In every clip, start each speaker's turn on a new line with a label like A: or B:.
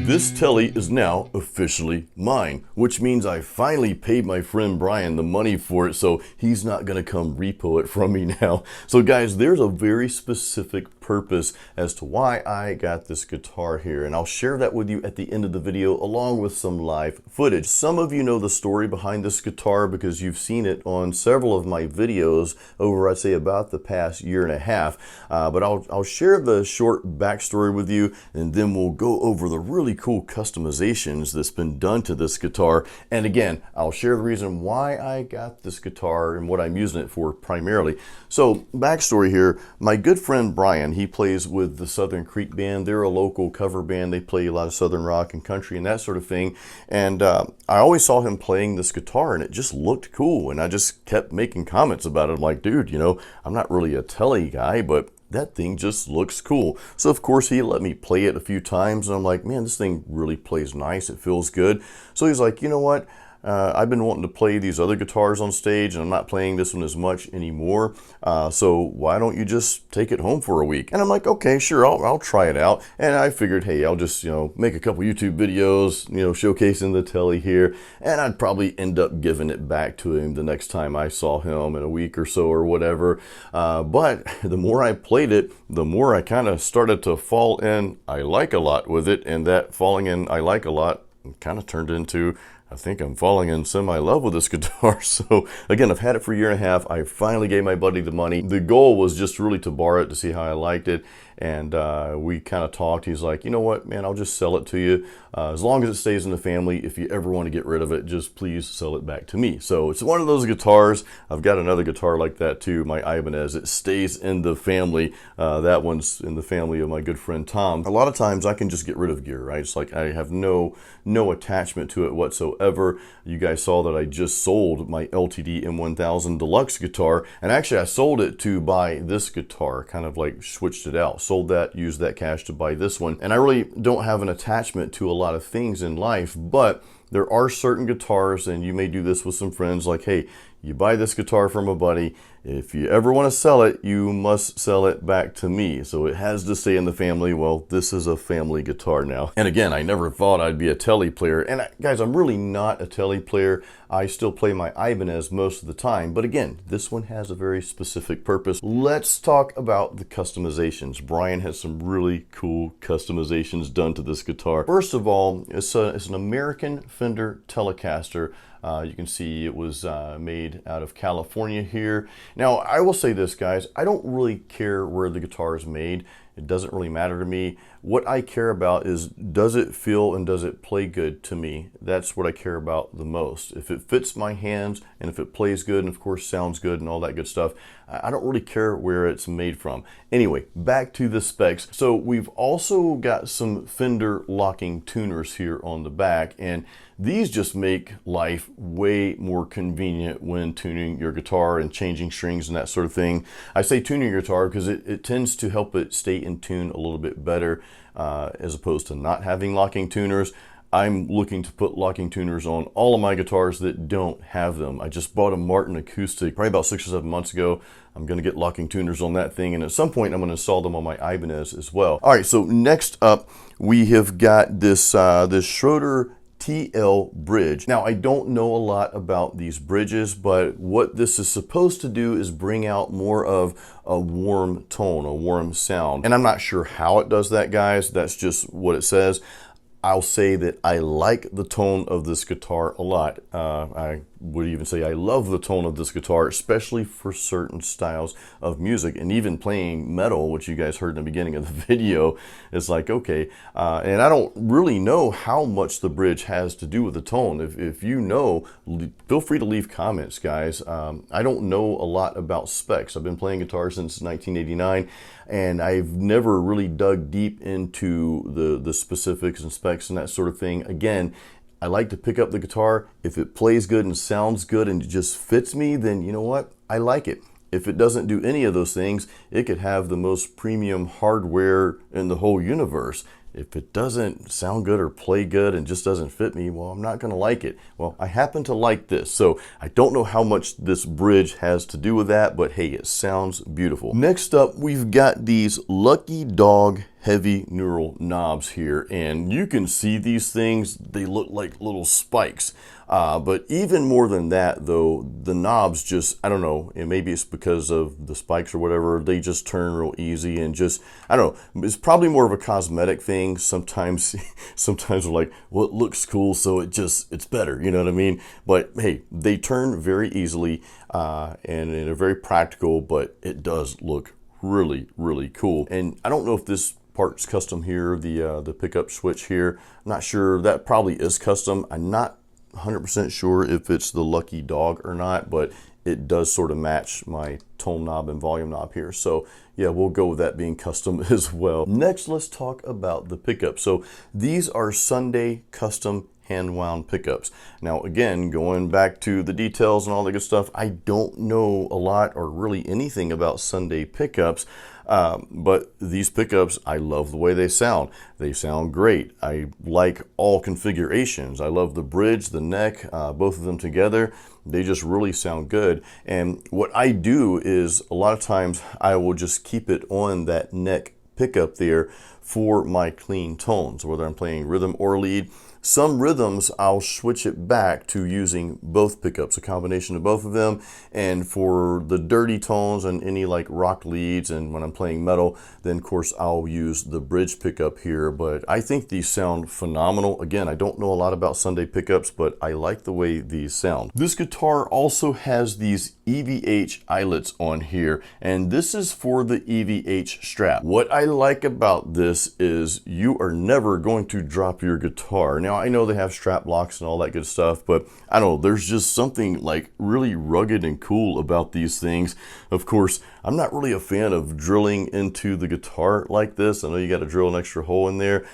A: This Tele is now officially mine, which means I finally paid my friend Brian the money for it, so he's not gonna come repo it from me now. So guys, there's a very specific purpose as to why I got this guitar here, and I'll share that with you at the end of the video along with some live footage. Some of you know the story behind this guitar because you've seen it on several of my videos over, I'd say, about the past year and a half, but I'll share the short backstory with you, and then we'll go over the really cool customizations that's been done to this guitar. And again, I'll share the reason why I got this guitar and what I'm using it for primarily. So backstory here, my good friend Brian, he plays with the Southern Creek Band. They're a local cover band. They play a lot of Southern rock and country and that sort of thing. And I always saw him playing this guitar and it just looked cool. And I just kept making comments about it. I'm like, dude, you know, I'm not really a Tele guy, but that thing just looks cool. So of course he let me play it a few times and I'm like, man, this thing really plays nice. It feels good. So he's like, you know what? I've been wanting to play these other guitars on stage and I'm not playing this one as much anymore. So why don't you just take it home for a week? And I'm like, okay, sure, I'll try it out. And I figured, hey, I'll just, make a couple YouTube videos, showcasing the Tele here. And I'd probably end up giving it back to him the next time I saw him in a week or so or whatever. But the more I played it, the more I kind of started to fall in I like a lot with it. And that falling in I like a lot kind of turned into, I think I'm falling in semi-love with this guitar. So again, I've had it for a year and a half. I finally gave my buddy the money. The goal was just really to borrow it to see how I liked it. And we kind of talked. He's like, you know what, man, I'll just sell it to you. As long as it stays in the family, if you ever want to get rid of it, just please sell it back to me. So it's one of those guitars. I've got another guitar like that too, my Ibanez. It stays in the family. That one's in the family of my good friend Tom. A lot of times I can just get rid of gear, right? It's like I have no attachment to it whatsoever. You guys saw that I just sold my LTD M-1000 Deluxe guitar. And actually I sold it to buy this guitar, kind of like switched it out. Sold that, used that cash to buy this one. And I really don't have an attachment to a lot of things in life, but there are certain guitars, and you may do this with some friends, like, hey, you buy this guitar from a buddy. If you ever want to sell it, you must sell it back to me. So it has to stay in the family. Well, this is a family guitar now. And again, I never thought I'd be a Tele player. And guys, I'm really not a Tele player. I still play my Ibanez most of the time. But again, this one has a very specific purpose. Let's talk about the customizations. Brian has some really cool customizations done to this guitar. First of all, it's an American Fender Telecaster. You can see it was made out of California here. Now, I will say this, guys, I don't really care where the guitar is made. It doesn't really matter to me. What I care about is, does it feel and does it play good to me? That's what I care about the most. If it fits my hands and if it plays good and of course sounds good and all that good stuff, I don't really care where it's made from. Anyway, back to the specs. So we've also got some Fender locking tuners here on the back, and these just make life way more convenient when tuning your guitar and changing strings and that sort of thing. I say tuning your guitar because it tends to help it stay in tune a little bit better as opposed to not having locking tuners. I'm looking to put locking tuners on all of my guitars that don't have them. I just bought a Martin acoustic probably about 6 or 7 months ago. I'm going to get locking tuners on that thing, and at some point I'm going to install them on my Ibanez as well. All right, so next up we have got this this Shroeder TL bridge. Now, I don't know a lot about these bridges, but what this is supposed to do is bring out more of a warm tone, a warm sound. And I'm not sure how it does that, guys. That's just what it says. I'll say that I like the tone of this guitar a lot. I would even say I love the tone of this guitar, especially for certain styles of music. And even playing metal, which you guys heard in the beginning of the video, it's like, okay. And I don't really know how much the bridge has to do with the tone. If you know, feel free to leave comments, guys. I don't know a lot about specs. I've been playing guitar since 1989, and I've never really dug deep into the specifics and specs and that sort of thing. Again, I like to pick up the guitar. If it plays good and sounds good and it just fits me, then you know what? I like it. If it doesn't do any of those things, it could have the most premium hardware in the whole universe. If it doesn't sound good or play good and just doesn't fit me, well, I'm not going to like it. Well, I happen to like this, so I don't know how much this bridge has to do with that, but hey, it sounds beautiful. Next up, we've got these Lucky Dog heavy neural knobs here, and you can see these things. They look like little spikes. But even more than that, though, the knobs just, I don't know, and maybe it's because of the spikes or whatever, they just turn real easy and just, I don't know, it's probably more of a cosmetic thing. Sometimes we're like, well, it looks cool, so it's better, you know what I mean? But hey, they turn very easily and they're very practical, but it does look really, really cool. And I don't know if this part's custom here, the pickup switch here. I'm not sure. That probably is custom. I'm not 100% sure if it's the Lucky Dog or not, but it does sort of match my tone knob and volume knob here. So yeah, we'll go with that being custom as well. Next, let's talk about the pickup. So these are Sunday custom hand wound pickups. Now again, going back to the details and all the good stuff, I don't know a lot or really anything about Sunday pickups. But these pickups, I love the way they sound. They sound great. I like all configurations. I love the bridge, the neck, both of them together. They just really sound good. And what I do is a lot of times I will just keep it on that neck pickup there for my clean tones, whether I'm playing rhythm or lead. Some rhythms, I'll switch it back to using both pickups, a combination of both of them. And for the dirty tones and any like rock leads, and when I'm playing metal, then of course I'll use the bridge pickup here. But I think these sound phenomenal. Again, I don't know a lot about Sunday pickups, but I like the way these sound. This guitar also has these EVH eyelets on here, and this is for the EVH strap. What I like about this is you are never going to drop your guitar. Now, I know they have strap locks and all that good stuff, but I don't know, there's just something like really rugged and cool about these things. Of course, I'm not really a fan of drilling into the guitar like this. I know you got to drill an extra hole in there.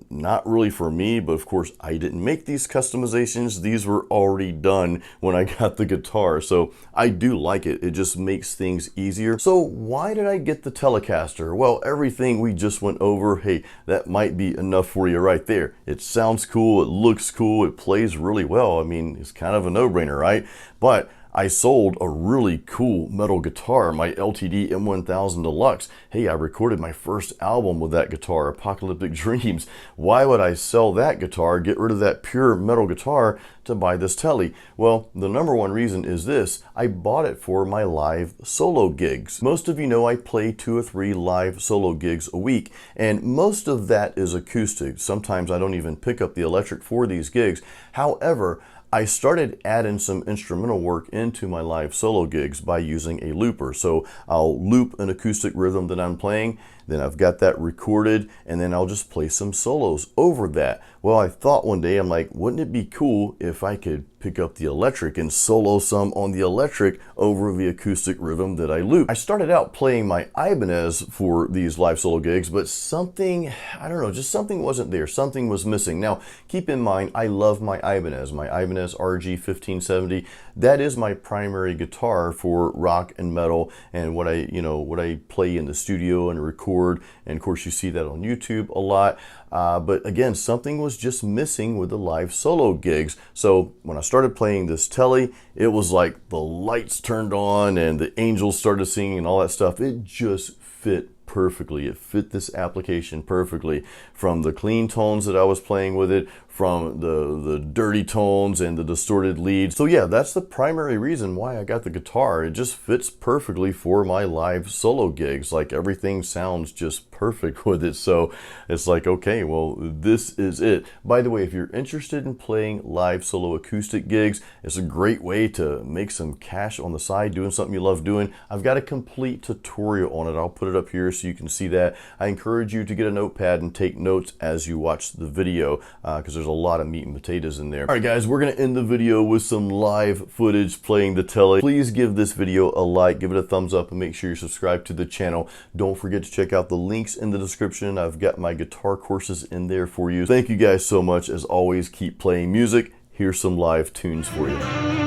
A: Not really for me, but of course I didn't make these customizations. These were already done when I got the guitar, so I do like it. It just makes things easier. So why did I get the Telecaster? Well, everything we just went over, hey, that might be enough for you right there. It sounds cool, it looks cool, it plays really well. I mean, it's kind of a no-brainer, right? But I sold a really cool metal guitar, my LTD M-1000 Deluxe. Hey, I recorded my first album with that guitar, Apocalyptic Dreams. Why would I sell that guitar, get rid of that pure metal guitar to buy this Tele? Well, the number one reason is this: I bought it for my live solo gigs. Most of you know I play 2 or 3 live solo gigs a week, and most of that is acoustic. Sometimes I don't even pick up the electric for these gigs. However, I started adding some instrumental work into my live solo gigs by using a looper. So I'll loop an acoustic rhythm that I'm playing, then I've got that recorded, and then I'll just play some solos over that. Well, I thought one day, I'm like, wouldn't it be cool if I could pick up the electric and solo some on the electric over the acoustic rhythm that I loop. I started out playing my Ibanez for these live solo gigs, but something, I don't know, just something wasn't there. Something was missing. Now, keep in mind, I love my Ibanez RG 1570. That is my primary guitar for rock and metal and what I play in the studio and record. And of course, you see that on YouTube a lot. But again, something was just missing with the live solo gigs. So when I started playing this Tele, it was like the lights turned on and the angels started singing and all that stuff. It just fit perfectly. It fit this application perfectly, from the clean tones that I was playing with it, from the dirty tones and the distorted leads. So yeah, that's the primary reason why I got the guitar. It just fits perfectly for my live solo gigs. Like, everything sounds just perfect with it. So it's like, okay, well, this is it. By the way, if you're interested in playing live solo acoustic gigs, it's a great way to make some cash on the side doing something you love doing. I've got a complete tutorial on it. I'll put it up here so you can see that. I encourage you to get a notepad and take notes as you watch the video, because there's a lot of meat and potatoes in there. All right, guys, we're gonna end the video with some live footage playing the Tele. Please give this video a like, give it a thumbs up, and make sure you're subscribed to the channel. Don't forget to check out the links in the description. I've got my guitar courses in there for you. Thank you guys so much. As always, keep playing music. Here's some live tunes for you.